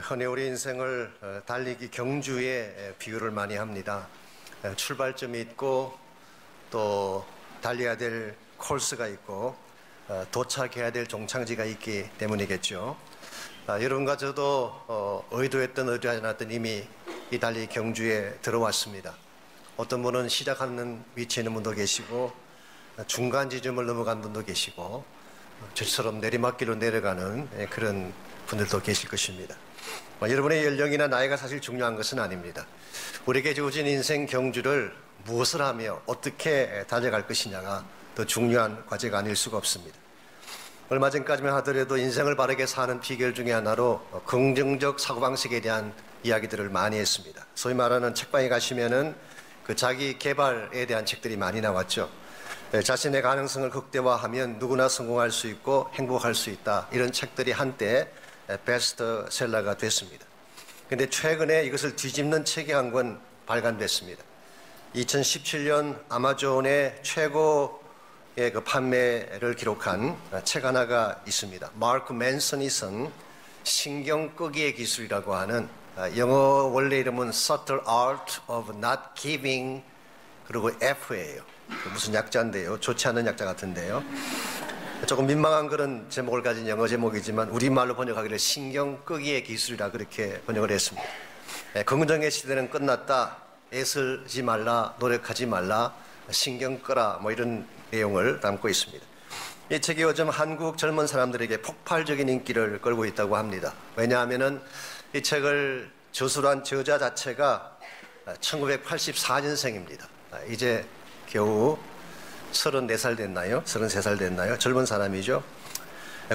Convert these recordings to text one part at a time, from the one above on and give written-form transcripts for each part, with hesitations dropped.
흔히 우리 인생을 달리기 경주에 비유를 많이 합니다. 출발점이 있고 또 달려야 될 코스가 있고 도착해야 될 종착지가 있기 때문이겠죠. 여러분과 저도 의도했던 의도하지 않았던 이미 이 달리기 경주에 들어왔습니다. 어떤 분은 시작하는 위치에 있는 분도 계시고 중간 지점을 넘어간 분도 계시고 저처럼 내리막길로 내려가는 그런 분들도 계실 것입니다. 여러분의 연령이나 나이가 사실 중요한 것은 아닙니다. 우리에게 주어진 인생 경주를 무엇을 하며 어떻게 달려갈 것이냐가 더 중요한 과제가 아닐 수가 없습니다. 얼마 전까지만 하더라도 인생을 바르게 사는 비결 중에 하나로 긍정적 사고방식에 대한 이야기들을 많이 했습니다. 소위 말하는 책방에 가시면은 그 자기 개발에 대한 책들이 많이 나왔죠. 자신의 가능성을 극대화하면 누구나 성공할 수 있고 행복할 수 있다. 이런 책들이 한때 베스트셀러가 됐습니다. 그런데 최근에 이것을 뒤집는 책이 한 권 발간됐습니다. 2017년 아마존의 최고의 그 판매를 기록한 책 하나가 있습니다. 마크 맨슨이 쓴 신경 끄기의 기술이라고 하는, 영어 원래 이름은 Subtle Art of Not Giving, 그리고 F예요. 무슨 약자인데요. 좋지 않은 약자 같은데요. 조금 민망한 그런 제목을 가진 영어 제목이지만 우리말로 번역하기를 신경 끄기의 기술이라 그렇게 번역을 했습니다. 긍정의 시대는 끝났다. 애쓰지 말라. 노력하지 말라. 신경 끄라. 뭐 이런 내용을 담고 있습니다. 이 책이 요즘 한국 젊은 사람들에게 폭발적인 인기를 끌고 있다고 합니다. 왜냐하면은 이 책을 저술한 저자 자체가 1984년생입니다. 이제 겨우 34살 됐나요? 33살 됐나요? 젊은 사람이죠.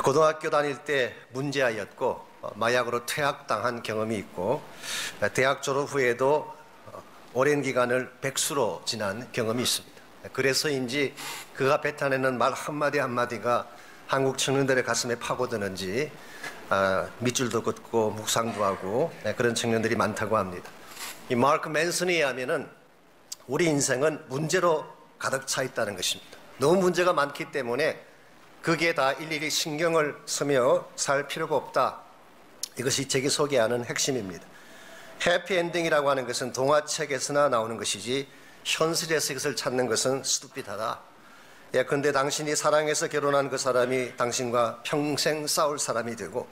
고등학교 다닐 때 문제아였고 마약으로 퇴학당한 경험이 있고 대학 졸업 후에도 오랜 기간을 백수로 지난 경험이 있습니다. 그래서인지 그가 뱉어내는 말 한마디 한마디가 한국 청년들의 가슴에 파고드는지 밑줄도 긋고 묵상도 하고 그런 청년들이 많다고 합니다. 이 마크 맨슨에 의하면은 우리 인생은 문제로 가득 차 있다는 것입니다. 너무 문제가 많기 때문에 거기에 다 일일이 신경을 쓰며 살 필요가 없다. 이것이 책이 소개하는 핵심입니다. 해피엔딩이라고 하는 것은 동화책에서나 나오는 것이지 현실에서 이것을 찾는 것은 스투피드하다. 예컨대 당신이 사랑해서 결혼한 그 사람이 당신과 평생 싸울 사람이 되고,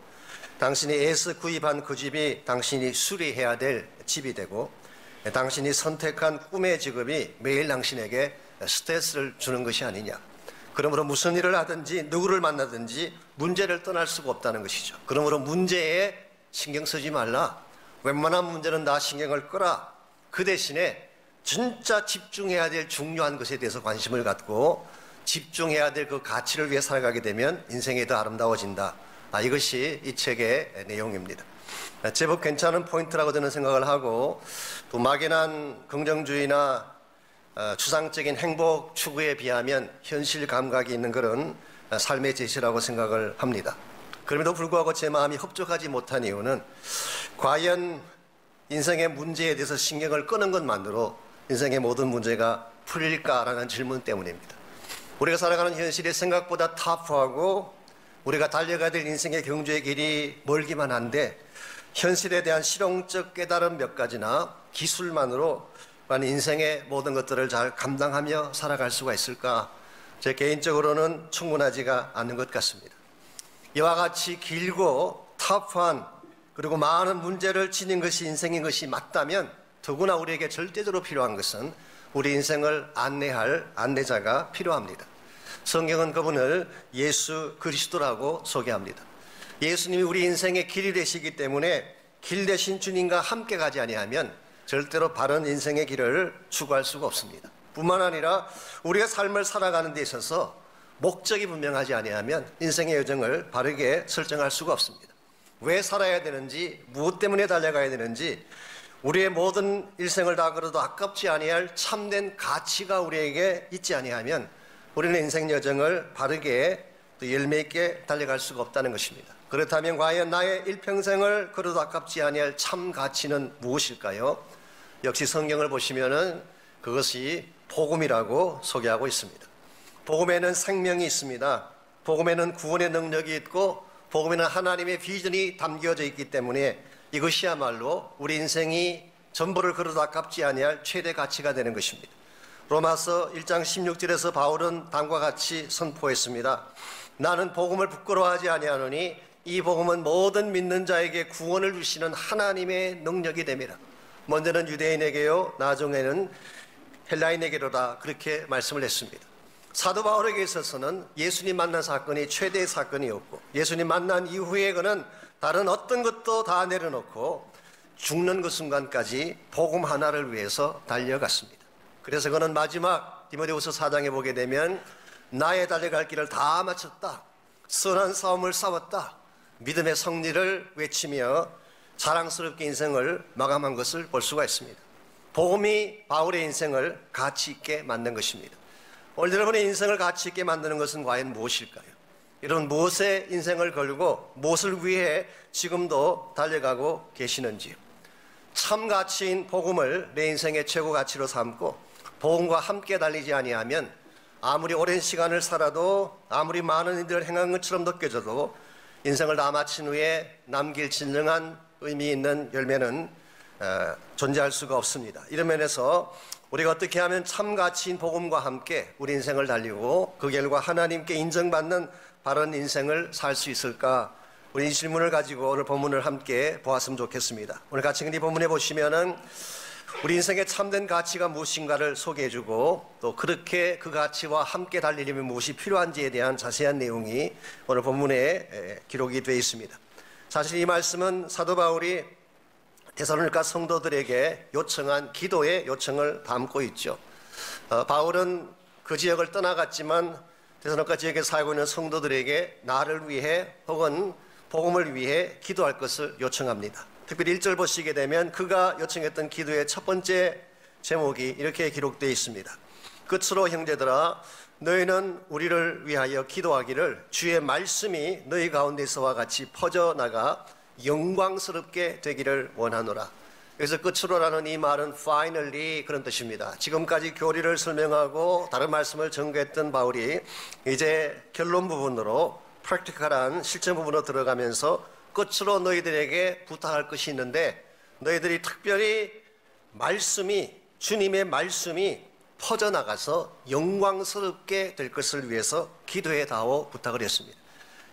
당신이 애써 구입한 그 집이 당신이 수리해야 될 집이 되고, 당신이 선택한 꿈의 직업이 매일 당신에게 스트레스를 주는 것이 아니냐. 그러므로 무슨 일을 하든지 누구를 만나든지 문제를 떠날 수가 없다는 것이죠. 그러므로 문제에 신경 쓰지 말라. 웬만한 문제는 다 신경을 끄라. 그 대신에 진짜 집중해야 될 중요한 것에 대해서 관심을 갖고 집중해야 될 그 가치를 위해 살아가게 되면 인생이 더 아름다워진다. 이것이 이 책의 내용입니다. 제법 괜찮은 포인트라고 저는 생각을 하고, 또 막연한 긍정주의나 추상적인 행복 추구에 비하면 현실 감각이 있는 그런 삶의 제시라고 생각을 합니다. 그럼에도 불구하고 제 마음이 흡족하지 못한 이유는 과연 인생의 문제에 대해서 신경을 끄는 것만으로 인생의 모든 문제가 풀릴까라는 질문 때문입니다. 우리가 살아가는 현실이 생각보다 터프하고 우리가 달려가야 될 인생의 경주의 길이 멀기만 한데, 현실에 대한 실용적 깨달음 몇 가지나 기술만으로 인생의 모든 것들을 잘 감당하며 살아갈 수가 있을까? 제 개인적으로는 충분하지가 않는 것 같습니다. 이와 같이 길고 터프한 그리고 많은 문제를 지닌 것이 인생인 것이 맞다면, 더구나 우리에게 절대적으로 필요한 것은 우리 인생을 안내할 안내자가 필요합니다. 성경은 그분을 예수 그리스도라고 소개합니다. 예수님이 우리 인생의 길이 되시기 때문에 길 대신 주님과 함께 가지 아니하면 절대로 바른 인생의 길을 추구할 수가 없습니다. 뿐만 아니라 우리가 삶을 살아가는 데 있어서 목적이 분명하지 아니하면 인생의 여정을 바르게 설정할 수가 없습니다. 왜 살아야 되는지, 무엇 때문에 달려가야 되는지, 우리의 모든 일생을 다 걸어도 아깝지 아니할 참된 가치가 우리에게 있지 아니하면 우리는 인생 여정을 바르게 또 열매 있게 달려갈 수가 없다는 것입니다. 그렇다면 과연 나의 일평생을 걸어도 아깝지 아니할 참 가치는 무엇일까요? 역시 성경을 보시면은 그것이 복음이라고 소개하고 있습니다. 복음에는 생명이 있습니다. 복음에는 구원의 능력이 있고 복음에는 하나님의 비전이 담겨져 있기 때문에 이것이야말로 우리 인생이 전부를 걸어다 갚지 아니할 최대 가치가 되는 것입니다. 로마서 1장 16절에서 바울은 다음과 같이 선포했습니다. 나는 복음을 부끄러워하지 아니하노니 이 복음은 모든 믿는 자에게 구원을 주시는 하나님의 능력이 됨이라. 먼저는 유대인에게요, 나중에는 헬라인에게로다, 그렇게 말씀을 했습니다. 사도 바울에게 있어서는 예수님 만난 사건이 최대의 사건이었고, 예수님 만난 이후에 그는 다른 어떤 것도 다 내려놓고 죽는 그 순간까지 복음 하나를 위해서 달려갔습니다. 그래서 그는 마지막 디모데후서 4장에 보게 되면 나의 달려갈 길을 다 마쳤다, 선한 싸움을 싸웠다, 믿음의 승리를 외치며 자랑스럽게 인생을 마감한 것을 볼 수가 있습니다. 복음이 바울의 인생을 가치 있게 만든 것입니다. 오늘 여러분의 인생을 가치 있게 만드는 것은 과연 무엇일까요? 여러분, 무엇에 인생을 걸고 무엇을 위해 지금도 달려가고 계시는지요? 참 가치인 복음을 내 인생의 최고 가치로 삼고 복음과 함께 달리지 아니하면 아무리 오랜 시간을 살아도, 아무리 많은 일들을 행한 것처럼 느껴져도 인생을 다 마친 후에 남길 진정한 의미 있는 열매는 존재할 수가 없습니다. 이런 면에서 우리가 어떻게 하면 참 가치인 복음과 함께 우리 인생을 달리고 그 결과 하나님께 인정받는 바른 인생을 살 수 있을까? 우리 이 질문을 가지고 오늘 본문을 함께 보았으면 좋겠습니다. 오늘 같이 이 본문에 보시면은 우리 인생의 참된 가치가 무엇인가를 소개해주고, 또 그렇게 그 가치와 함께 달리려면 무엇이 필요한지에 대한 자세한 내용이 오늘 본문에 기록이 되어 있습니다. 사실 이 말씀은 사도 바울이 데살로니가 성도들에게 요청한 기도의 요청을 담고 있죠. 바울은 그 지역을 떠나갔지만 데살로니가 지역에 살고 있는 성도들에게 나를 위해 혹은 복음을 위해 기도할 것을 요청합니다. 특별히 1절 보시게 되면 그가 요청했던 기도의 첫 번째 제목이 이렇게 기록되어 있습니다. 끝으로 형제들아, 너희는 우리를 위하여 기도하기를 주의 말씀이 너희 가운데서와 같이 퍼져나가 영광스럽게 되기를 원하노라. 그래서 끝으로라는 이 말은 finally 그런 뜻입니다. 지금까지 교리를 설명하고 다른 말씀을 전개했던 바울이 이제 결론 부분으로 프랙티컬한 실전 부분으로 들어가면서 끝으로 너희들에게 부탁할 것이 있는데, 너희들이 특별히 말씀이, 주님의 말씀이 퍼져나가서 영광스럽게 될 것을 위해서 기도해 다오 부탁을 했습니다.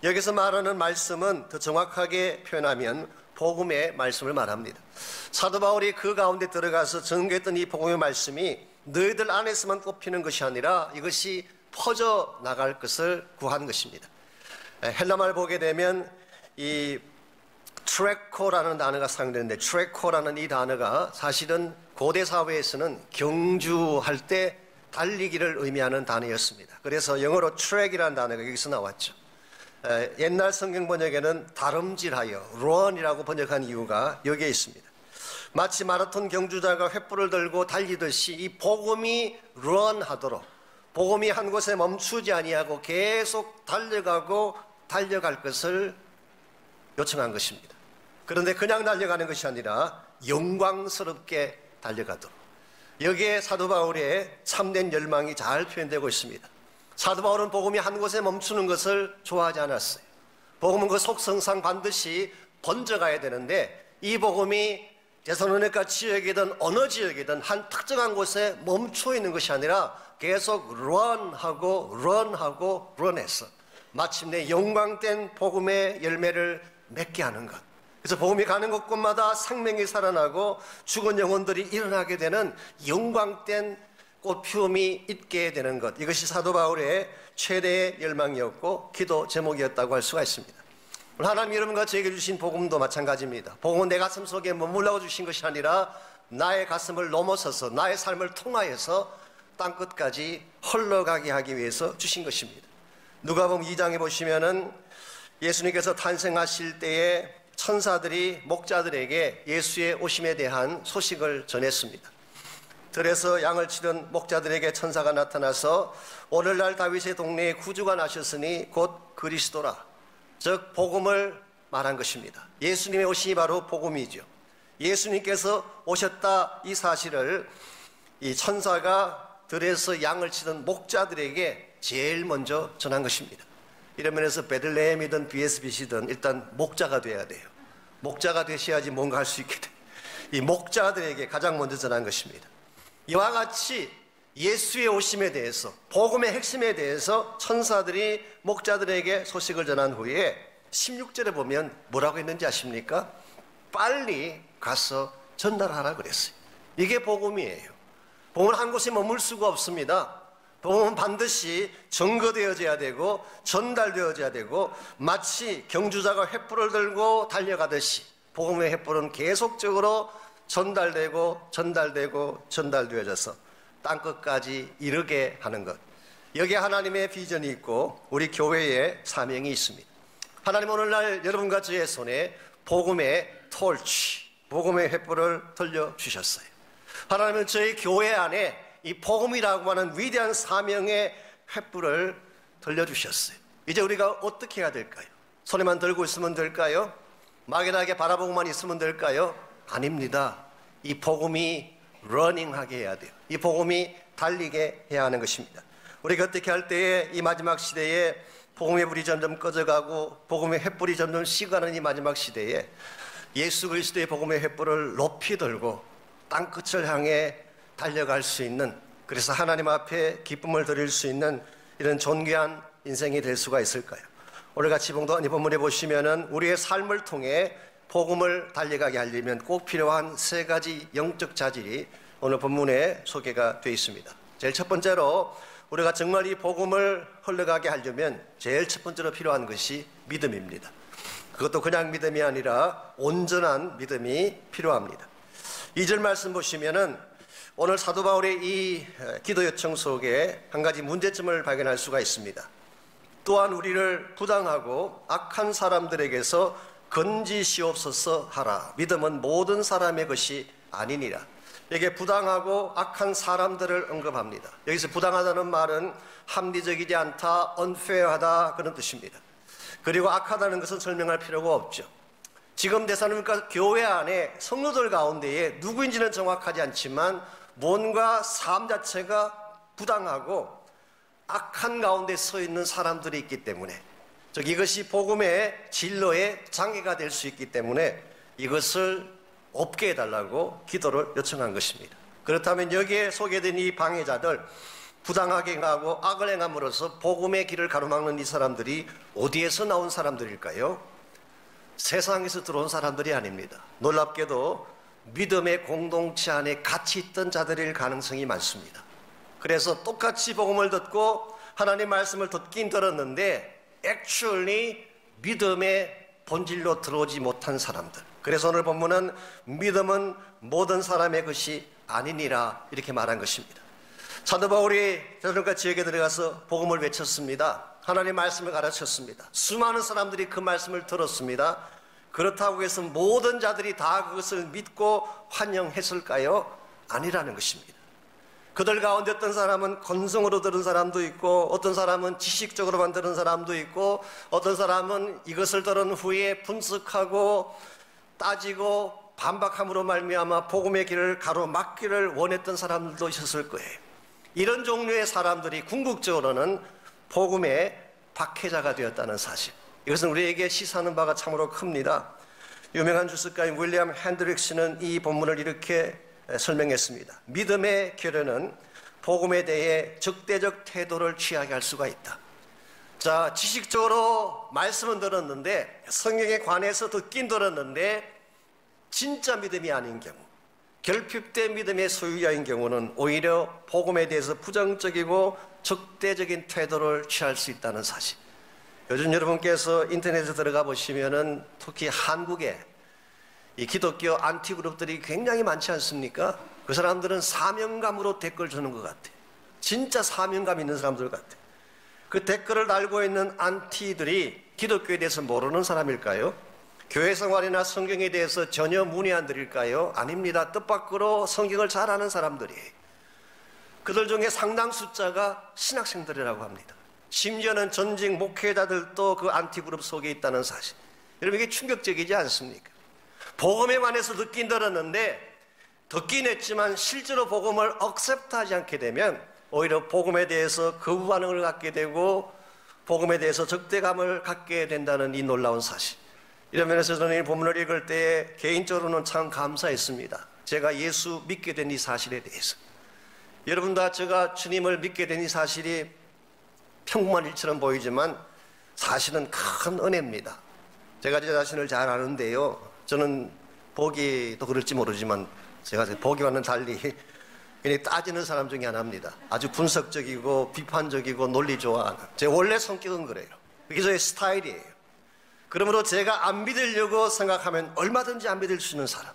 여기서 말하는 말씀은 더 정확하게 표현하면 복음의 말씀을 말합니다. 사도 바울이 그 가운데 들어가서 전개했던 이 복음의 말씀이 너희들 안에서만 꼽히는 것이 아니라 이것이 퍼져나갈 것을 구한 것입니다. 헬라말 보게 되면 이 트레코라는 단어가 사용되는데, 트레코라는 이 단어가 사실은 고대 사회에서는 경주할 때 달리기를 의미하는 단어였습니다. 그래서 영어로 트랙이라는 단어가 여기서 나왔죠. 옛날 성경 번역에는 다름질하여 run이라고 번역한 이유가 여기에 있습니다. 마치 마라톤 경주자가 횃불을 들고 달리듯이 이 복음이 run하도록, 복음이 한 곳에 멈추지 아니하고 계속 달려가고 달려갈 것을 요청한 것입니다. 그런데 그냥 달려가는 것이 아니라 영광스럽게 달려가도록, 여기에 사도 바울의 참된 열망이 잘 표현되고 있습니다. 사도 바울은 복음이 한 곳에 멈추는 것을 좋아하지 않았어요. 복음은 그 속성상 반드시 번져가야 되는데, 이 복음이 데살로니가 지역이든 어느 지역이든 한 특정한 곳에 멈춰 있는 것이 아니라 계속 런하고 런해서 마침내 영광된 복음의 열매를 맺게 하는 것. 그래서 복음이 가는 곳곳마다 생명이 살아나고 죽은 영혼들이 일어나게 되는 영광된 꽃피움이 있게 되는 것. 이것이 사도 바울의 최대의 열망이었고 기도 제목이었다고 할 수가 있습니다. 하나님 여러분과 저에게 주신 복음도 마찬가지입니다. 복음은 내 가슴 속에 머물라고 주신 것이 아니라 나의 가슴을 넘어서서 나의 삶을 통하여서 땅끝까지 흘러가게 하기 위해서 주신 것입니다. 누가복음 2장에 보시면은 예수님께서 탄생하실 때에 천사들이 목자들에게 예수의 오심에 대한 소식을 전했습니다. 들에서 양을 치던 목자들에게 천사가 나타나서 오늘날 다윗의 동네에 구주가 나셨으니 곧 그리스도라, 즉 복음을 말한 것입니다. 예수님의 오심이 바로 복음이죠. 예수님께서 오셨다, 이 사실을 이 천사가 들에서 양을 치던 목자들에게 제일 먼저 전한 것입니다. 이런 면에서 베들레헴이든 BSBC든 일단 목자가 돼야 돼요. 목자가 되셔야지 뭔가 할 수 있게 돼. 이 목자들에게 가장 먼저 전한 것입니다. 이와 같이 예수의 오심에 대해서, 복음의 핵심에 대해서 천사들이 목자들에게 소식을 전한 후에 16절에 보면 뭐라고 했는지 아십니까? 빨리 가서 전달하라 그랬어요. 이게 복음이에요. 복음은 한 곳에 머물 수가 없습니다. 복음은 반드시 전거되어져야 되고 전달되어져야 되고, 마치 경주자가 횃불을 들고 달려가듯이 복음의 횃불은 계속적으로 전달되고 전달되어져서 땅끝까지 이르게 하는 것. 여기에 하나님의 비전이 있고 우리 교회의 사명이 있습니다. 하나님 오늘날 여러분과 저의 손에 복음의 톨치, 복음의 횃불을 돌려주셨어요. 하나님은 저희 교회 안에 이 복음이라고 하는 위대한 사명의 횃불을 돌려주셨어요. 이제 우리가 어떻게 해야 될까요? 손에만 들고 있으면 될까요? 막연하게 바라보고만 있으면 될까요? 아닙니다. 이 복음이 러닝하게 해야 돼요. 이 복음이 달리게 해야 하는 것입니다. 우리가 어떻게 할 때에 이 마지막 시대에 복음의 불이 점점 꺼져가고 복음의 횃불이 점점 식어가는 이 마지막 시대에 예수 그리스도의 복음의 횃불을 높이 들고 땅끝을 향해 달려갈 수 있는, 그래서 하나님 앞에 기쁨을 드릴 수 있는 이런 존귀한 인생이 될 수가 있을까요? 오늘같이 이 본문에 보시면은 우리의 삶을 통해 복음을 달려가게 하려면 꼭 필요한 세 가지 영적 자질이 오늘 본문에 소개가 되어 있습니다. 제일 첫 번째로 우리가 정말 이 복음을 흘러가게 하려면 제일 첫 번째로 필요한 것이 믿음입니다. 그것도 그냥 믿음이 아니라 온전한 믿음이 필요합니다. 2절 말씀 보시면은 오늘 사도 바울의 이 기도 요청 속에 한 가지 문제점을 발견할 수가 있습니다. 또한 우리를 부당하고 악한 사람들에게서 건지시옵소서 하라. 믿음은 모든 사람의 것이 아니니라. 여기에 부당하고 악한 사람들을 언급합니다. 여기서 부당하다는 말은 합리적이지 않다, unfair하다 그런 뜻입니다. 그리고 악하다는 것은 설명할 필요가 없죠. 지금 데살로니가 교회 안에 성도들 가운데에 누구인지는 정확하지 않지만 뭔가 삶 자체가 부당하고 악한 가운데 서 있는 사람들이 있기 때문에, 즉 이것이 복음의 진로의 장애가 될 수 있기 때문에 이것을 없게 해달라고 기도를 요청한 것입니다. 그렇다면 여기에 소개된 이 방해자들, 부당하게 행하고 악을 행함으로써 복음의 길을 가로막는 이 사람들이 어디에서 나온 사람들일까요? 세상에서 들어온 사람들이 아닙니다. 놀랍게도 믿음의 공동체 안에 같이 있던 자들일 가능성이 많습니다. 그래서 똑같이 복음을 듣고 하나님 말씀을 듣긴 들었는데 actually 믿음의 본질로 들어오지 못한 사람들. 그래서 오늘 본문은 믿음은 모든 사람의 것이 아니니라 이렇게 말한 것입니다. 사도 바울이 데살로니가 지역에 들어가서 복음을 외쳤습니다. 하나님 말씀을 가르쳤습니다. 수많은 사람들이 그 말씀을 들었습니다. 그렇다고 해서 모든 자들이 다 그것을 믿고 환영했을까요? 아니라는 것입니다. 그들 가운데 어떤 사람은 건성으로 들은 사람도 있고, 어떤 사람은 지식적으로만 들은 사람도 있고, 어떤 사람은 이것을 들은 후에 분석하고 따지고 반박함으로 말미암아 복음의 길을 가로막기를 원했던 사람들도 있었을 거예요. 이런 종류의 사람들이 궁극적으로는 복음의 박해자가 되었다는 사실, 이것은 우리에게 시사하는 바가 참으로 큽니다. 유명한 주석가인 윌리엄 핸드릭스는 이 본문을 이렇게 설명했습니다. 믿음의 결연은 복음에 대해 적대적 태도를 취하게 할 수가 있다. 자, 지식적으로 말씀은 들었는데, 성경에 관해서 듣긴 들었는데 진짜 믿음이 아닌 경우, 결핍된 믿음의 소유자인 경우는 오히려 복음에 대해서 부정적이고 적대적인 태도를 취할 수 있다는 사실. 요즘 여러분께서 인터넷에 들어가 보시면은 특히 한국에 이 기독교 안티 그룹들이 굉장히 많지 않습니까? 그 사람들은 사명감으로 댓글 주는 것 같아요. 진짜 사명감 있는 사람들 같아요. 그 댓글을 달고 있는 안티들이 기독교에 대해서 모르는 사람일까요? 교회 생활이나 성경에 대해서 전혀 문의 안 드릴까요? 아닙니다. 뜻밖으로 성경을 잘 아는 사람들이에요. 그들 중에 상당 숫자가 신학생들이라고 합니다. 심지어는 전직 목회자들도 그 안티그룹 속에 있다는 사실. 여러분, 이게 충격적이지 않습니까? 복음에 관해서 듣긴 들었는데, 듣긴 했지만 실제로 복음을 억셉트하지 않게 되면 오히려 복음에 대해서 거부 반응을 갖게 되고 복음에 대해서 적대감을 갖게 된다는 이 놀라운 사실. 이런 면에서 저는 이 본문을 읽을 때 개인적으로는 참 감사했습니다. 제가 예수 믿게 된 이 사실에 대해서. 여러분과 제가 주님을 믿게 된 이 사실이 평범한 일처럼 보이지만 사실은 큰 은혜입니다. 제가 제 자신을 잘 아는데요, 저는 보기도 그럴지 모르지만 제가 보기와는 달리 그냥 따지는 사람 중에 하나입니다. 아주 분석적이고 비판적이고 논리 좋아하는, 제 원래 성격은 그래요. 그게 저의 스타일이에요. 그러므로 제가 안 믿으려고 생각하면 얼마든지 안 믿을 수 있는 사람,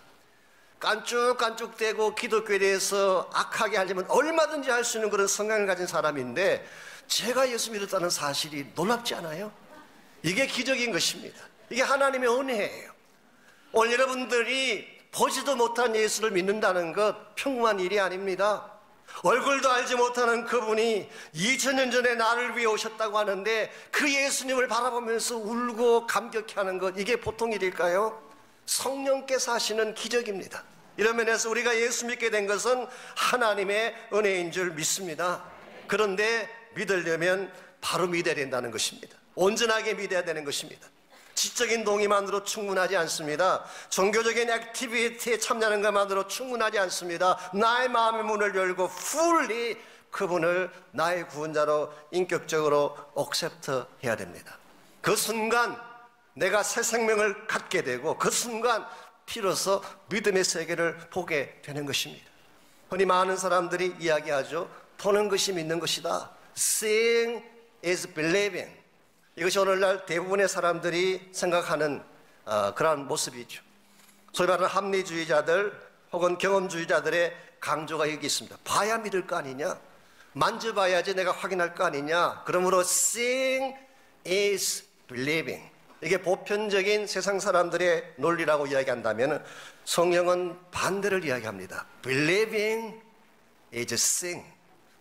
깐쭉깐쭉대고 기독교에 대해서 악하게 하려면 얼마든지 할 수 있는 그런 성향을 가진 사람인데, 제가 예수 믿었다는 사실이 놀랍지 않아요? 이게 기적인 것입니다. 이게 하나님의 은혜예요. 오늘 여러분들이 보지도 못한 예수를 믿는다는 것 평범한 일이 아닙니다. 얼굴도 알지 못하는 그분이 2000년 전에 나를 위해 오셨다고 하는데 그 예수님을 바라보면서 울고 감격해하는 것, 이게 보통 일일까요? 성령께서 하시는 기적입니다. 이런 면에서 우리가 예수 믿게 된 것은 하나님의 은혜인 줄 믿습니다. 그런데 믿으려면 바로 믿어야 된다는 것입니다. 온전하게 믿어야 되는 것입니다. 지적인 동의만으로 충분하지 않습니다. 종교적인 액티비티에 참여하는 것만으로 충분하지 않습니다. 나의 마음의 문을 열고 fully 그분을 나의 구원자로 인격적으로 accept 해야 됩니다. 그 순간 내가 새 생명을 갖게 되고 그 순간 비로소 믿음의 세계를 보게 되는 것입니다. 흔히 많은 사람들이 이야기하죠. 보는 것이 믿는 것이다. Seeing is believing. 이것이 오늘날 대부분의 사람들이 생각하는 그러한 모습이죠. 소위 말하는 합리주의자들 혹은 경험주의자들의 강조가 여기 있습니다. 봐야 믿을 거 아니냐? 만져봐야지 내가 확인할 거 아니냐? 그러므로 seeing is believing. 이게 보편적인 세상 사람들의 논리라고 이야기한다면 성경은 반대를 이야기합니다. Believing is seeing.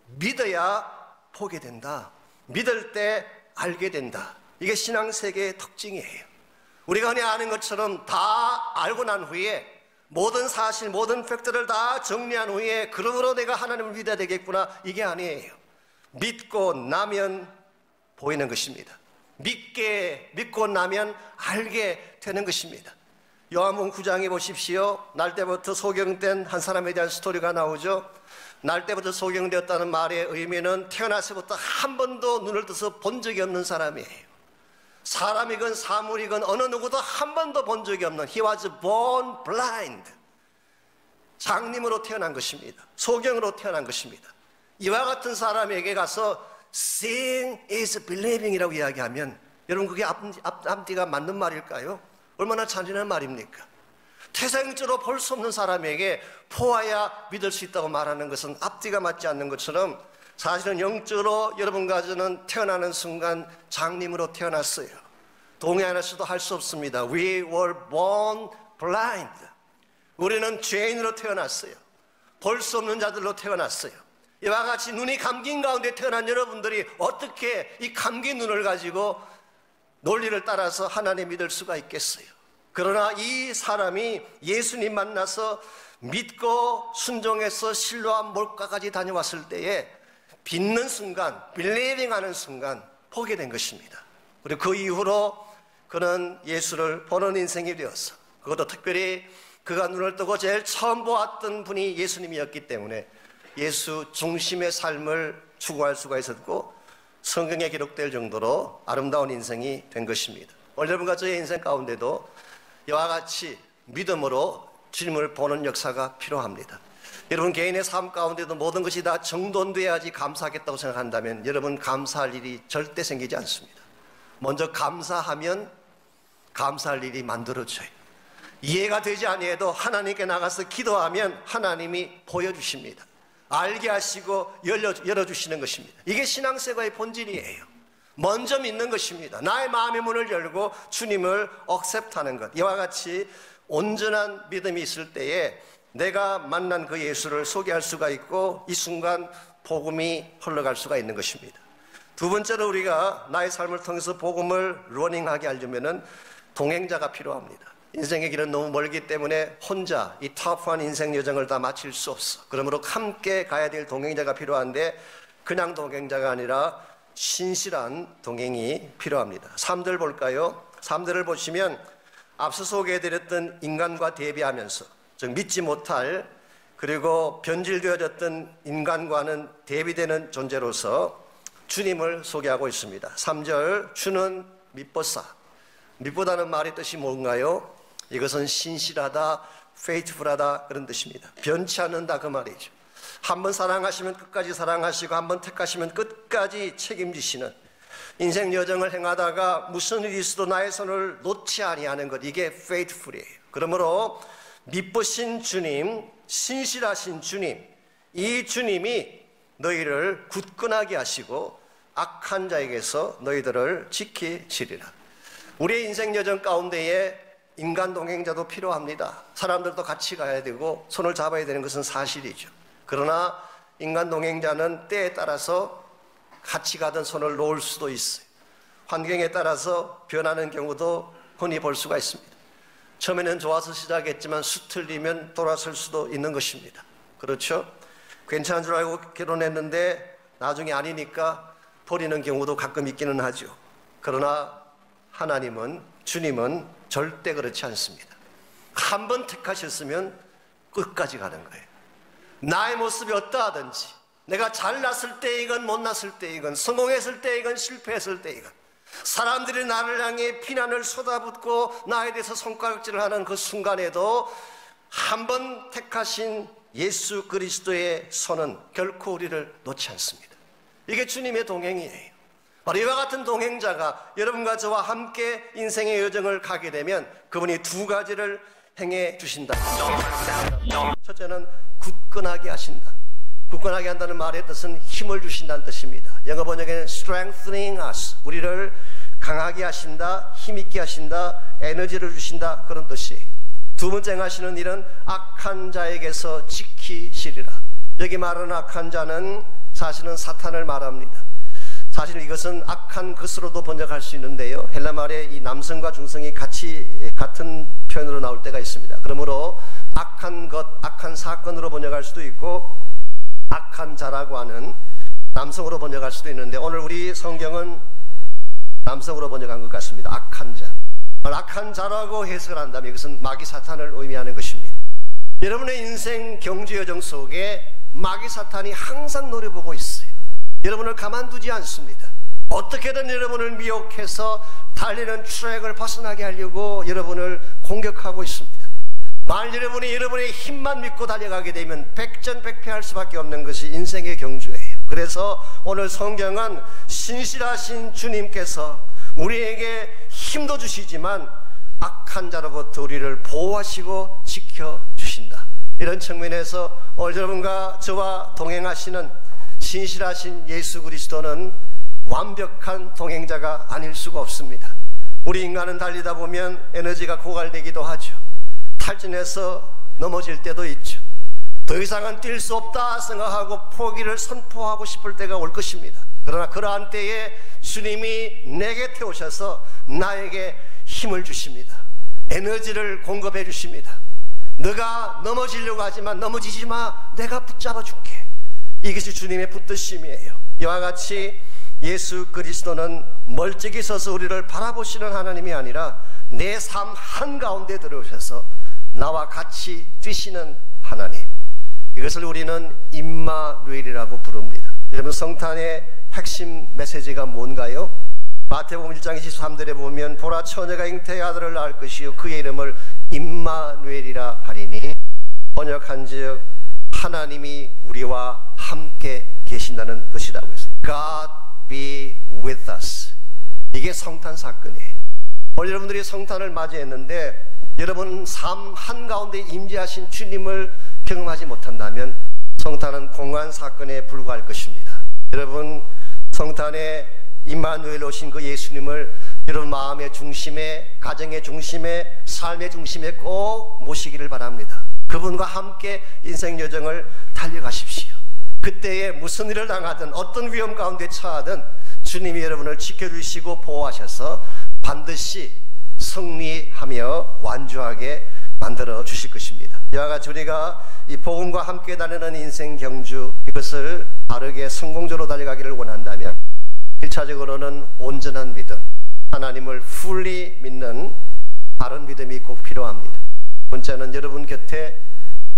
믿어야 보게 된다. 믿을 때 알게 된다. 이게 신앙세계의 특징이에요. 우리가 흔히 아는 것처럼 다 알고 난 후에 모든 사실, 모든 팩트를 다 정리한 후에 그러므로 내가 하나님을 믿어야 되겠구나, 이게 아니에요. 믿고 나면 보이는 것입니다. 믿고 나면 알게 되는 것입니다. 요한복음 9장에 보십시오. 날 때부터 소경된 한 사람에 대한 스토리가 나오죠. 날 때부터 소경되었다는 말의 의미는 태어나서부터 한 번도 눈을 떠서 본 적이 없는 사람이에요. 사람이건 사물이건 어느 누구도 한 번도 본 적이 없는, He was born blind. 장님으로 태어난 것입니다. 소경으로 태어난 것입니다. 이와 같은 사람에게 가서 Seeing is believing 이라고 이야기하면 여러분 그게 앞뒤가 맞는 말일까요? 얼마나 잔인한 말입니까? 태생적으로 볼 수 없는 사람에게 보아야 믿을 수 있다고 말하는 것은 앞뒤가 맞지 않는 것처럼 사실은 영적으로 여러분과 저는 태어나는 순간 장님으로 태어났어요. 동의 안 해서도 할 수 없습니다. We were born blind. 우리는 죄인으로 태어났어요. 볼 수 없는 자들로 태어났어요. 이와 같이 눈이 감긴 가운데 태어난 여러분들이 어떻게 이 감긴 눈을 가지고 논리를 따라서 하나님 믿을 수가 있겠어요? 그러나 이 사람이 예수님 만나서 믿고 순종해서 실로암 몰가까지 다녀왔을 때에 믿는 순간, believing 하는 순간 보게 된 것입니다. 그리고 그 이후로 그는 예수를 보는 인생이 되었어. 그것도 특별히 그가 눈을 뜨고 제일 처음 보았던 분이 예수님이었기 때문에 예수 중심의 삶을 추구할 수가 있었고 성경에 기록될 정도로 아름다운 인생이 된 것입니다. 오늘 여러분과 저의 인생 가운데도 이와 같이 믿음으로 주님을 보는 역사가 필요합니다. 여러분 개인의 삶 가운데도 모든 것이 다 정돈돼야지 감사하겠다고 생각한다면 여러분 감사할 일이 절대 생기지 않습니다. 먼저 감사하면 감사할 일이 만들어져요. 이해가 되지 아니해도 하나님께 나가서 기도하면 하나님이 보여주십니다. 알게 하시고 열어주시는 것입니다. 이게 신앙생활의 본질이에요. 먼저 믿는 것입니다. 나의 마음의 문을 열고 주님을 억셉트하는 것. 이와 같이 온전한 믿음이 있을 때에 내가 만난 그 예수를 소개할 수가 있고 이 순간 복음이 흘러갈 수가 있는 것입니다. 두 번째로 우리가 나의 삶을 통해서 복음을 러닝하게 하려면 동행자가 필요합니다. 인생의 길은 너무 멀기 때문에 혼자 이 터프한 인생 여정을 다 마칠 수 없어. 그러므로 함께 가야 될 동행자가 필요한데 그냥 동행자가 아니라 신실한 동행이 필요합니다. 3절 볼까요? 3절을 보시면 앞서 소개해드렸던 인간과 대비하면서, 즉 믿지 못할 그리고 변질되어졌던 인간과는 대비되는 존재로서 주님을 소개하고 있습니다. 3절, 주는 믿보사. 믿보다는 말의 뜻이 뭔가요? 이것은 신실하다, faithful하다 그런 뜻입니다. 변치 않는다 그 말이죠. 한번 사랑하시면 끝까지 사랑하시고 한번 택하시면 끝까지 책임지시는, 인생 여정을 행하다가 무슨 일이 있어도 나의 손을 놓지 아니하는 것, 이게 faithful이에요. 그러므로 믿보신 주님, 신실하신 주님, 이 주님이 너희를 굳건하게 하시고 악한 자에게서 너희들을 지키시리라. 우리의 인생 여정 가운데에 인간 동행자도 필요합니다. 사람들도 같이 가야 되고 손을 잡아야 되는 것은 사실이죠. 그러나 인간 동행자는 때에 따라서 같이 가던 손을 놓을 수도 있어요. 환경에 따라서 변하는 경우도 흔히 볼 수가 있습니다. 처음에는 좋아서 시작했지만 수틀리면 돌아설 수도 있는 것입니다. 그렇죠? 괜찮은 줄 알고 결혼했는데 나중에 아니니까 버리는 경우도 가끔 있기는 하죠. 그러나 하나님은, 주님은 절대 그렇지 않습니다. 한 번 택하셨으면 끝까지 가는 거예요. 나의 모습이 어떠하든지, 내가 잘났을 때이건 못났을 때이건, 성공했을 때이건 실패했을 때이건, 사람들이 나를 향해 비난을 쏟아붓고 나에 대해서 손가락질을 하는 그 순간에도 한 번 택하신 예수 그리스도의 손은 결코 우리를 놓지 않습니다. 이게 주님의 동행이에요. 바로 이와 같은 동행자가 여러분과 저와 함께 인생의 여정을 가게 되면 그분이 두 가지를 행해 주신다. 첫째는 굳건하게 하신다. 굳건하게 한다는 말의 뜻은 힘을 주신다는 뜻입니다. 영어 번역에는 strengthening us, 우리를 강하게 하신다, 힘있게 하신다, 에너지를 주신다, 그런 뜻이에요. 두 번째 행하시는 일은 악한 자에게서 지키시리라. 여기 말하는 악한 자는 사실은 사탄을 말합니다. 사실 이것은 악한 것으로도 번역할 수 있는데요, 헬라 말에 이 남성과 중성이 같은 표현으로 나올 때가 있습니다. 그러므로 악한 것, 악한 사건으로 번역할 수도 있고 악한 자라고 하는 남성으로 번역할 수도 있는데, 오늘 우리 성경은 남성으로 번역한 것 같습니다. 악한 자. 악한 자라고 해석을 한다면 이것은 마귀 사탄을 의미하는 것입니다. 여러분의 인생 경주 여정 속에 마귀 사탄이 항상 노려보고 있어요. 여러분을 가만두지 않습니다. 어떻게든 여러분을 미혹해서 달리는 트랙을 벗어나게 하려고 여러분을 공격하고 있습니다. 만일 여러분이 여러분의 힘만 믿고 달려가게 되면 백전백패할 수밖에 없는 것이 인생의 경주예요. 그래서 오늘 성경은 신실하신 주님께서 우리에게 힘도 주시지만 악한 자로부터 우리를 보호하시고 지켜주신다. 이런 측면에서 오늘 여러분과 저와 동행하시는 신실하신 예수 그리스도는 완벽한 동행자가 아닐 수가 없습니다. 우리 인간은 달리다 보면 에너지가 고갈되기도 하죠. 탈진해서 넘어질 때도 있죠. 더 이상은 뛸 수 없다 생각하고 포기를 선포하고 싶을 때가 올 것입니다. 그러나 그러한 때에 주님이 내게 태우셔서 나에게 힘을 주십니다. 에너지를 공급해 주십니다. 너가 넘어지려고 하지만 넘어지지 마, 내가 붙잡아 줄게. 이것이 주님의 붙드심이에요. 이와 같이 예수 그리스도는 멀찍이 서서 우리를 바라보시는 하나님이 아니라 내 삶 한가운데 들어오셔서 나와 같이 뛰시는 하나님, 이것을 우리는 임마누엘이라고 부릅니다. 여러분, 성탄의 핵심 메시지가 뭔가요? 마태복음 1장 23절에 보면 보라, 처녀가 잉태의 아들을 낳을 것이요 그의 이름을 임마누엘이라 하리니, 번역한즉 하나님이 우리와 함께 계신다는 뜻이라고 했어요. God be with us. 이게 성탄 사건이에요. 오늘 여러분들이 성탄을 맞이했는데 여러분 삶 한가운데 임재하신 주님을 경험하지 못한다면 성탄은 공허한 사건에 불과할 것입니다. 여러분, 성탄에 임마누엘 오신 그 예수님을 여러분 마음의 중심에, 가정의 중심에, 삶의 중심에 꼭 모시기를 바랍니다. 그분과 함께 인생 여정을 달려가십시오. 그때에 무슨 일을 당하든 어떤 위험 가운데 처하든 주님이 여러분을 지켜주시고 보호하셔서 반드시 승리하며 완주하게 만들어 주실 것입니다. 이와 같이 우리가 이 복음과 함께 다니는 인생 경주, 이것을 바르게 성공적으로 달려가기를 원한다면 1차적으로는 온전한 믿음, 하나님을 fully 믿는 바른 믿음이 꼭 필요합니다. 번째는 여러분 곁에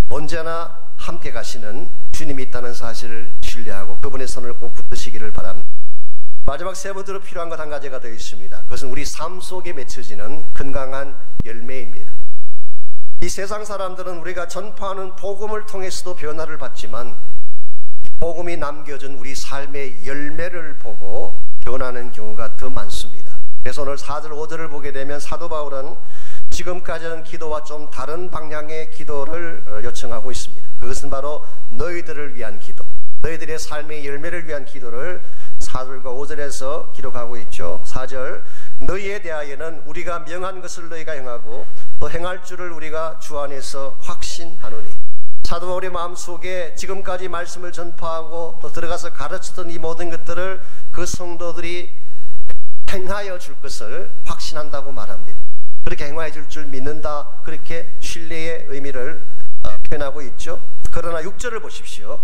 언제나 함께 가시는 주님이 있다는 사실을 신뢰하고 그분의 손을 꼭 붙드시기를 바랍니다. 마지막 세 번째로 필요한 것 한 가지가 더 있습니다. 그것은 우리 삶 속에 맺혀지는 건강한 열매입니다. 이 세상 사람들은 우리가 전파하는 복음을 통해서도 변화를 받지만 복음이 남겨준 우리 삶의 열매를 보고 변하는 경우가 더 많습니다. 그래서 오늘 4절 5절을 보게 되면 사도 바울은 지금까지는 기도와 좀 다른 방향의 기도를 요청하고 있습니다. 그것은 바로 너희들을 위한 기도, 너희들의 삶의 열매를 위한 기도를 4절과 5절에서 기록하고 있죠. 4절, 너희에 대하여는 우리가 명한 것을 너희가 행하고 또 행할 줄을 우리가 주 안에서 확신하노니. 사도 바울의 마음속에 지금까지 말씀을 전파하고 또 들어가서 가르쳤던 이 모든 것들을 그 성도들이 행하여 줄 것을 확신한다고 말합니다. 그렇게 행하여 줄 줄 믿는다, 그렇게 신뢰의 의미를 표현하고 있죠. 그러나 6절을 보십시오.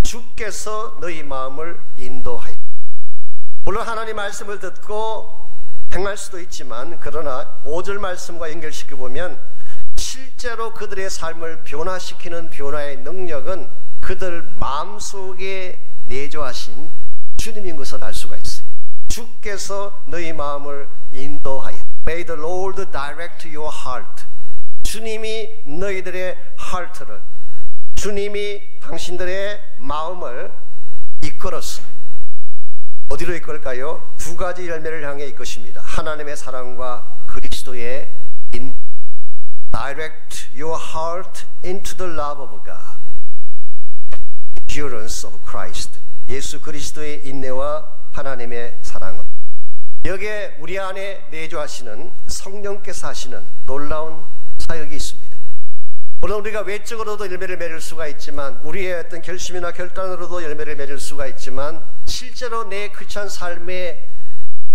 주께서 너희 마음을 인도하여. 물론 하나님 말씀을 듣고 행할 수도 있지만, 그러나 5절 말씀과 연결시켜보면 실제로 그들의 삶을 변화시키는 변화의 능력은 그들 마음속에 내조하신 주님인 것을 알 수가 있어요. 주께서 너희 마음을 인도하여. May the Lord direct your heart. 주님이 너희들의 heart를, 주님이 당신들의 마음을 이끌어서 어디로 이끌까요? 두 가지 열매를 향해 이끄십니다. 하나님의 사랑과 그리스도의 인도. Direct your heart into the love of God. Endurance of Christ. 예수 그리스도의 인내와 하나님의 사랑을. 여기에 우리 안에 내주하시는 성령께서 하시는 놀라운 사역이 있습니다. 물론 우리가 외적으로도 열매를 맺을 수가 있지만, 우리의 어떤 결심이나 결단으로도 열매를 맺을 수가 있지만, 실제로 내 크리스찬 삶의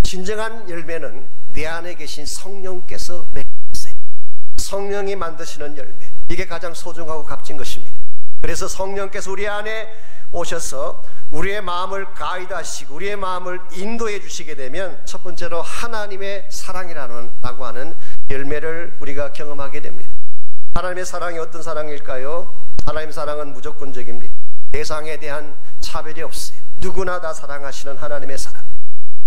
진정한 열매는 내 안에 계신 성령께서 맺으세요. 성령이 만드시는 열매, 이게 가장 소중하고 값진 것입니다. 그래서 성령께서 우리 안에 오셔서 우리의 마음을 가이드하시고 우리의 마음을 인도해 주시게 되면 첫 번째로 하나님의 사랑이라고 하는 열매를 우리가 경험하게 됩니다. 하나님의 사랑이 어떤 사랑일까요? 하나님의 사랑은 무조건적입니다. 대상에 대한 차별이 없어요. 누구나 다 사랑하시는 하나님의 사랑.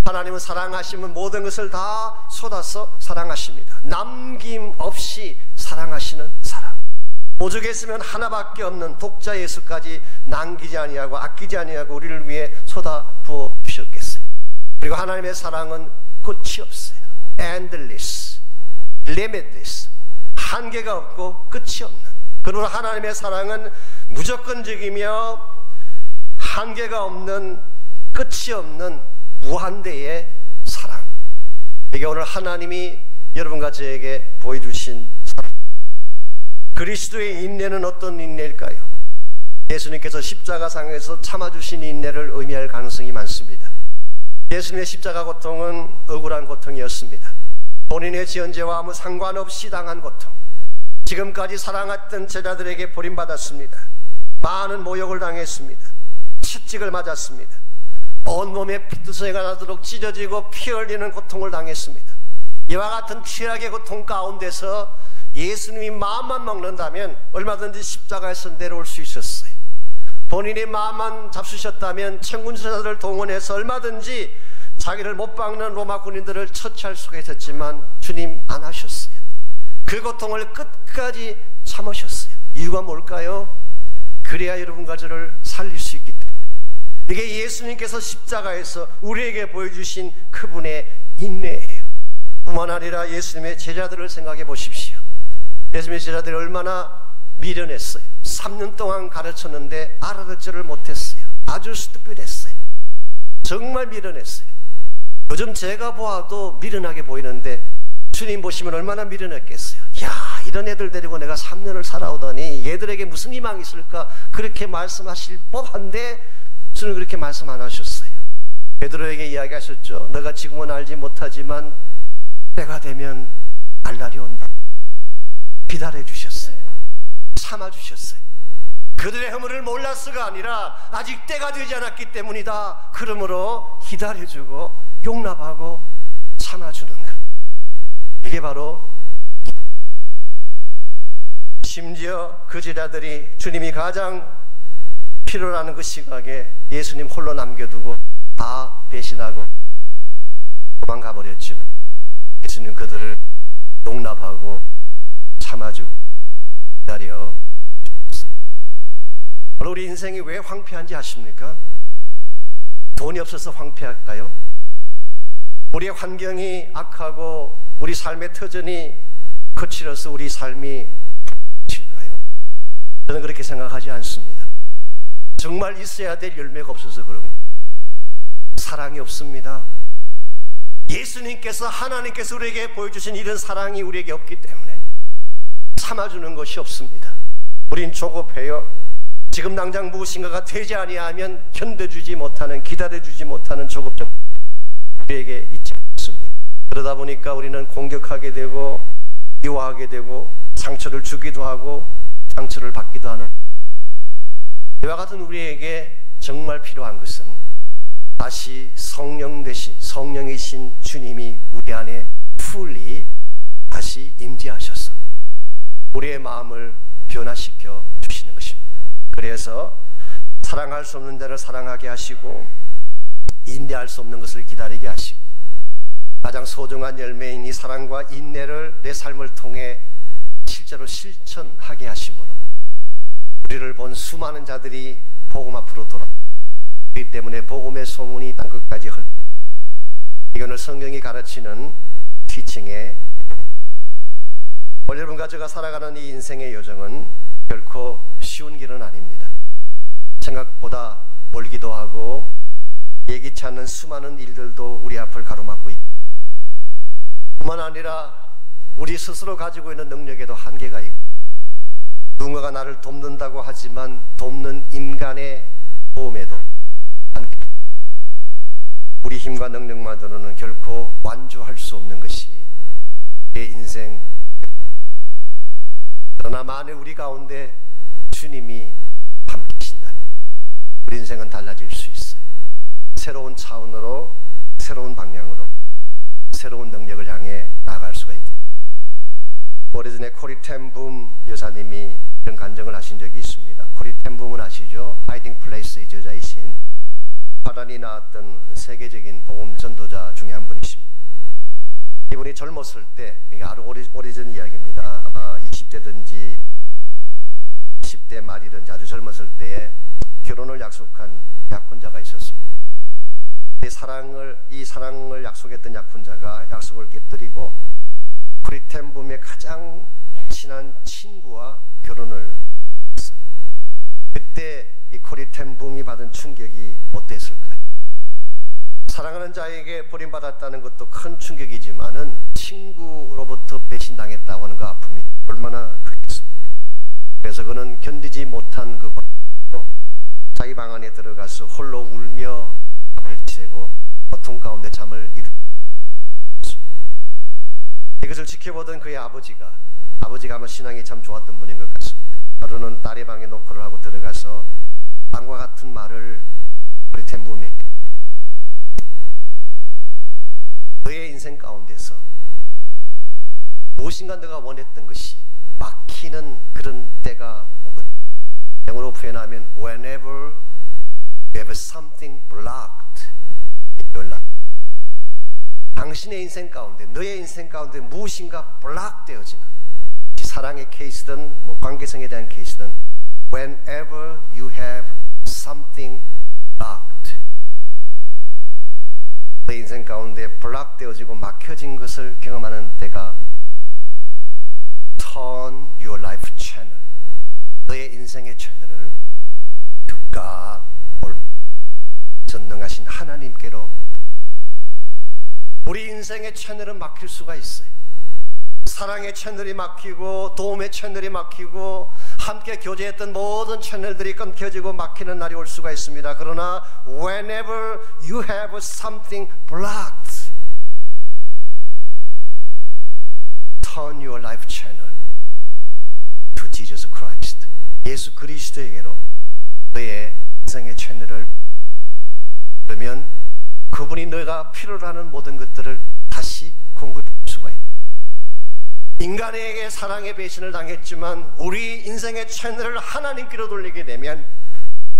하나님은 사랑하시면 모든 것을 다 쏟아서 사랑하십니다. 남김없이 사랑하시는 사랑. 오죽했으면 하나밖에 없는 독자 예수까지 남기지 아니하고 아끼지 아니하고 우리를 위해 쏟아 부어 주셨겠어요. 그리고 하나님의 사랑은 끝이 없어요. Endless, limitless. 한계가 없고 끝이 없는. 그러나 하나님의 사랑은 무조건적이며 한계가 없는, 끝이 없는 무한대의 사랑. 이게 오늘 하나님이 여러분과 저에게 보여주신 사랑. 그리스도의 인내는 어떤 인내일까요? 예수님께서 십자가상에서 참아주신 인내를 의미할 가능성이 많습니다. 예수님의 십자가 고통은 억울한 고통이었습니다. 본인의 지은 죄와 아무 상관없이 당한 고통. 지금까지 사랑했던 제자들에게 버림받았습니다. 많은 모욕을 당했습니다. 채찍을 맞았습니다. 온몸에 피투성이가 나도록 찢어지고 피 흘리는 고통을 당했습니다. 이와 같은 최악의 고통 가운데서 예수님이 마음만 먹는다면 얼마든지 십자가에서 내려올 수 있었어요. 본인이 마음만 잡수셨다면 천군천사들을 동원해서 얼마든지 자기를 못 박는 로마 군인들을 처치할 수가 있었지만 주님 안 하셨어요. 그 고통을 끝까지 참으셨어요. 이유가 뭘까요? 그래야 여러분과 저를 살릴 수 있기 때문에. 이게 예수님께서 십자가에서 우리에게 보여주신 그분의 인내예요. 뿐만 아니라 예수님의 제자들을 생각해 보십시오. 예수님의 제자들이 얼마나 미련했어요. 3년 동안 가르쳤는데 알아듣지를 못했어요. 아주 스튜피드했어요. 정말 미련했어요. 요즘 제가 보아도 미련하게 보이는데 주님 보시면 얼마나 미련했겠어요. 야, 이런 애들 데리고 내가 3년을 살아오더니 얘들에게 무슨 희망이 있을까? 그렇게 말씀하실 법한데 주님 그렇게 말씀 안 하셨어요. 베드로에게 이야기하셨죠. 너가 지금은 알지 못하지만 때가 되면 알 날이 온다. 기다려 주셨어요. 참아 주셨어요. 그들의 허물을 몰랐어가 아니라 아직 때가 되지 않았기 때문이다. 그러므로 기다려주고 용납하고 참아주는 것. 이게 바로 심지어 그 제자들이 주님이 가장 필요로 하는 그 시각에 예수님 홀로 남겨두고 다 배신하고 도망가 버렸지만 예수님 그들을 용납하고 참아주고 기다려 주셨어요. 우리 인생이 왜 황폐한지 아십니까? 돈이 없어서 황폐할까요? 우리의 환경이 악하고 우리 삶의 터전이 거칠어서 우리 삶이 황폐할까요? 저는 그렇게 생각하지 않습니다. 정말 있어야 될 열매가 없어서 그런 거예요. 사랑이 없습니다. 예수님께서 하나님께서 우리에게 보여주신 이런 사랑이 우리에게 없기 때문에 참아주는 것이 없습니다. 우린 조급해요. 지금 당장 무엇인가가 되지 아니하면 견뎌주지 못하는, 기다려주지 못하는 조급증 우리에게 있지 않습니다. 그러다 보니까 우리는 공격하게 되고 미워하게 되고 상처를 주기도 하고 상처를 받기도 하는, 이와 같은 우리에게 정말 필요한 것은 다시 성령 되신, 성령이신 주님이 우리 안에 풀리 다시 임재하셔서 우리의 마음을 변화시켜 주시는 것입니다. 그래서 사랑할 수 없는 자를 사랑하게 하시고 인내할 수 없는 것을 기다리게 하시고 가장 소중한 열매인 이 사랑과 인내를 내 삶을 통해 실제로 실천하게 하심으로 우리를 본 수많은 자들이 복음 앞으로 돌아오기 때문에 복음의 소문이 땅끝까지 흘러, 이거는 성경이 가르치는 티칭의, 여러분과 제가 살아가는 이 인생의 여정은 결코 쉬운 길은 아닙니다. 생각보다 멀기도 하고 예기치 않는 수많은 일들도 우리 앞을 가로막고 있고, 뿐만 아니라 우리 스스로 가지고 있는 능력에도 한계가 있고, 누군가가 나를 돕는다고 하지만 돕는 인간의 도움에도 한계가 있고, 우리 힘과 능력만으로는 결코 완주할 수 없는 것이 내 인생. 그러나 만일 우리 가운데 주님이 함께 계신다면 우리 인생은 달라질 수 있어요. 새로운 차원으로, 새로운 방향으로, 새로운 능력을 향해 나아갈 수가 있습니다. 오래전에 코리 텐 붐 여사님이 이런 간증을 하신 적이 있습니다. 코리 텐 붐은 아시죠? 하이딩 플레이스의 저자이신 화란이 나왔던 세계적인 복음 전도자 중에 한 분이십니다. 이분이 젊었을 때, 아주 오래전 이야기입니다. 아마 20대든지 10대 말이든지 아주 젊었을 때에 결혼을 약속한 약혼자가 있었습니다. 이 사랑을 약속했던 약혼자가 약속을 깨뜨리고 코리 텐 붐의 가장 친한 친구와 결혼을 했어요. 그때 이 코리 텐 붐이 받은 충격이 어땠을까요? 사랑하는 자에게 버림받았다는 것도 큰 충격이지만은 친구로부터 배신당했다고 하는 그 아픔이 얼마나 크겠습니까? 그래서 그는 견디지 못한 그 자기 방 안에 들어가서 홀로 울며 잠을 지새고 고통 가운데 잠을 이루었습니다. 이것을 지켜보던 그의 아버지가 아마 신앙이 참 좋았던 분인 것 같습니다. 하루는 딸의 방에 노크를 하고 들어가서 다음과 같은 말을 우리 텐 붐에게, 너의 인생 가운데서 무엇인가 너가 원했던 것이 막히는 그런 때가 오거든. 영어로 표현하면 whenever you have something blocked in your life, 당신의 인생 가운데, 너의 인생 가운데 무엇인가 블락되어지는, 사랑의 케이스든 관계성에 대한 케이스든, whenever you have something blocked, 내 인생 가운데 블락되어지고 막혀진 것을 경험하는 때가, turn your life channel, 너의 인생의 채널을 to God, 전능하신 하나님께로. 우리 인생의 채널은 막힐 수가 있어요. 사랑의 채널이 막히고 도움의 채널이 막히고 함께 교제했던 모든 채널들이 끊겨지고 막히는 날이 올 수가 있습니다. 그러나 whenever you have something blocked, turn your life channel to Jesus Christ, 예수 그리스도에게로 너의 인생의 채널을, 그러면 그분이 너가 필요로 하는 모든 것들을 다시 공급할 수가 있다. 인간에게 사랑의 배신을 당했지만 우리 인생의 채널을 하나님께로 돌리게 되면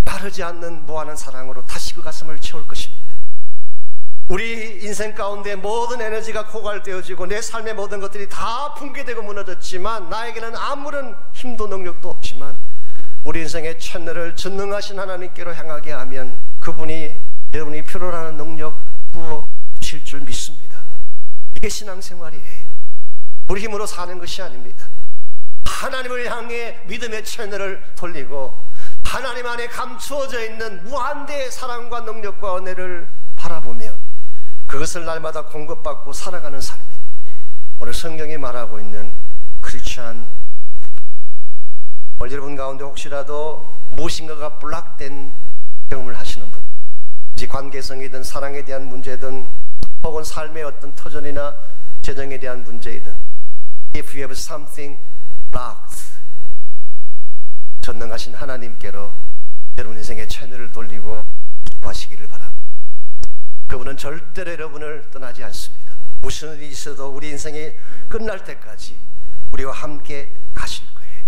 마르지 않는 무한한 사랑으로 다시 그 가슴을 채울 것입니다. 우리 인생 가운데 모든 에너지가 고갈되어지고 내 삶의 모든 것들이 다 붕괴되고 무너졌지만 나에게는 아무런 힘도 능력도 없지만 우리 인생의 채널을 전능하신 하나님께로 향하게 하면 그분이 여러분이 필요로 하는 능력 부어주실 줄 믿습니다. 이게 신앙생활이에요. 우리 힘으로 사는 것이 아닙니다. 하나님을 향해 믿음의 채널을 돌리고 하나님 안에 감추어져 있는 무한대의 사랑과 능력과 은혜를 바라보며 그것을 날마다 공급받고 살아가는 삶이 오늘 성경이 말하고 있는 크리스찬. 여러분 가운데 혹시라도 무엇인가가 블락된 경험을 하시는 분, 관계성이든 사랑에 대한 문제든 혹은 삶의 어떤 터전이나 재정에 대한 문제이든 If you have something blocked, 전능하신 하나님께로 여러분 인생의 채널을 돌리고 기도하시기를 바랍니다. 그분은 절대로 여러분을 떠나지 않습니다. 무슨 일이 있어도 우리 인생이 끝날 때까지 우리와 함께 가실 거예요.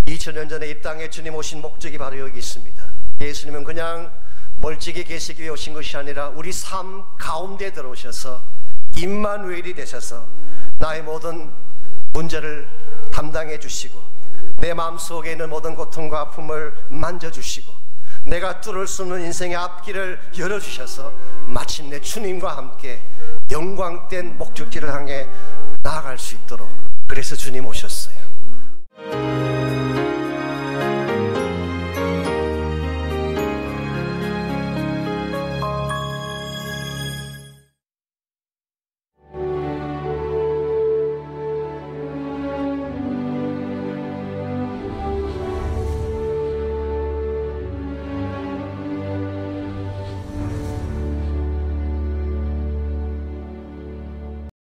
2000년 전에 이 땅에 주님 오신 목적이 바로 여기 있습니다. 예수님은 그냥 멀찍이 계시기 위해 오신 것이 아니라 우리 삶 가운데 들어오셔서 임마누엘이 되셔서 나의 모든 문제를 담당해 주시고 내 마음속에 있는 모든 고통과 아픔을 만져주시고 내가 뚫을 수 없는 인생의 앞길을 열어주셔서 마침내 주님과 함께 영광된 목적지를 향해 나아갈 수 있도록 그래서 주님 오셨어요.